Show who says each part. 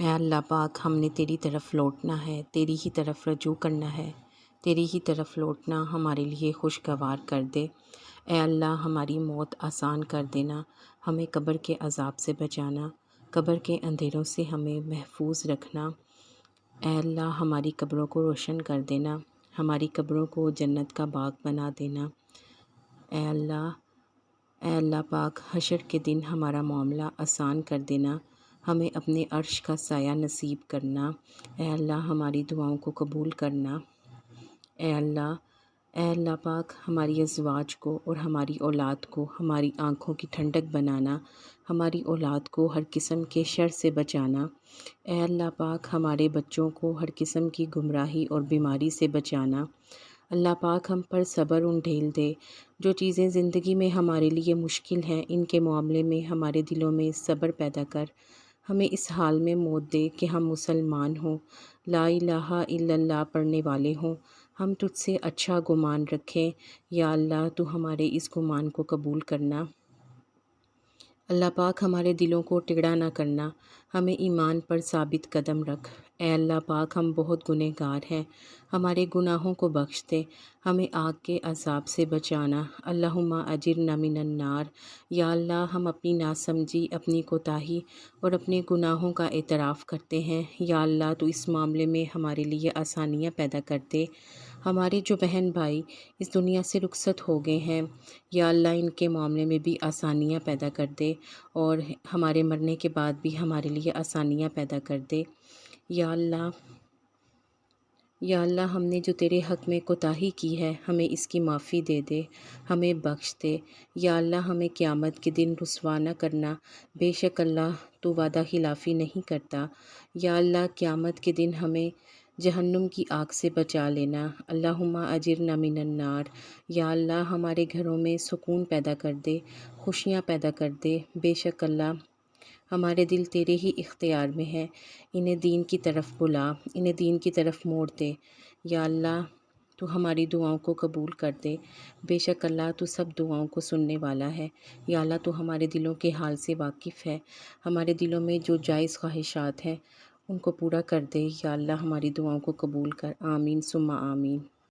Speaker 1: اے اللہ پاک، ہم نے تیری طرف لوٹنا ہے، تیری ہی طرف رجوع کرنا ہے، تیری ہی طرف لوٹنا ہمارے لیے خوشگوار کر دے۔ اے اللہ، ہماری موت آسان کر دینا، ہمیں قبر کے عذاب سے بچانا، قبر کے اندھیروں سے ہمیں محفوظ رکھنا۔ اے اللہ، ہماری قبروں کو روشن کر دینا، ہماری قبروں کو جنت کا باغ بنا دینا۔ اے اللہ، اے اللہ پاک، حشر کے دن ہمارا معاملہ آسان کر دینا، ہمیں اپنے عرش کا سایہ نصیب کرنا۔ اے اللہ، ہماری دعاؤں کو قبول کرنا۔ اے اللہ پاک، ہماری ازواج کو اور ہماری اولاد کو ہماری آنکھوں کی ٹھنڈک بنانا، ہماری اولاد کو ہر قسم کے شر سے بچانا۔ اے اللہ پاک، ہمارے بچوں کو ہر قسم کی گمراہی اور بیماری سے بچانا۔ اللہ پاک، ہم پر صبر انڈھیل دے، جو چیزیں زندگی میں ہمارے لیے مشکل ہیں ان کے معاملے میں ہمارے دلوں میں صبر پیدا کر، ہمیں اس حال میں موت دے کہ ہم مسلمان ہوں، لا الہ الا اللہ پڑھنے والے ہوں، ہم تجھ سے اچھا گمان رکھیں۔ یا اللہ، تو ہمارے اس گمان کو قبول کرنا۔ اللہ پاک، ہمارے دلوں کو ٹیڑھا نہ کرنا، ہمیں ایمان پر ثابت قدم رکھ۔ اے اللہ پاک، ہم بہت گنہگار ہیں، ہمارے گناہوں کو بخش دے، ہمیں آگ کے عذاب سے بچانا۔ اللہم اجرنا من النار۔ یا اللہ، ہم اپنی ناسمجھی، اپنی کوتاہی اور اپنے گناہوں کا اعتراف کرتے ہیں۔ یا اللہ، تو اس معاملے میں ہمارے لیے آسانیاں پیدا کر دے۔ ہمارے جو بہن بھائی اس دنیا سے رخصت ہو گئے ہیں، یا اللہ، ان کے معاملے میں بھی آسانیاں پیدا کر دے، اور ہمارے مرنے کے بعد بھی ہمارے لیے آسانیاں پیدا کر دے۔ یا اللہ، یا اللہ، ہم نے جو تیرے حق میں کوتاہی کی ہے، ہمیں اس کی معافی دے دے، ہمیں بخش دے۔ یا اللہ، ہمیں قیامت کے دن رسوا نہ کرنا، بے شک اللہ تو وعدہ خلافی نہیں کرتا۔ یا اللہ، قیامت کے دن ہمیں جہنم کی آگ سے بچا لینا۔ اللہم اجرنا من النار۔ یا اللہ، ہمارے گھروں میں سکون پیدا کر دے، خوشیاں پیدا کر دے۔ بے شک اللہ، ہمارے دل تیرے ہی اختیار میں ہیں، انہیں دین کی طرف بلا، انہیں دین کی طرف موڑ دے۔ یا اللہ، تو ہماری دعاؤں کو قبول کر دے۔ بے شک اللہ، تو سب دعاؤں کو سننے والا ہے۔ یا اللہ، تو ہمارے دلوں کے حال سے واقف ہے، ہمارے دلوں میں جو جائز خواہشات ہیں ان کو پورا کر دے۔ یا اللہ، ہماری دعاؤں کو قبول کر۔ آمین ثم آمین۔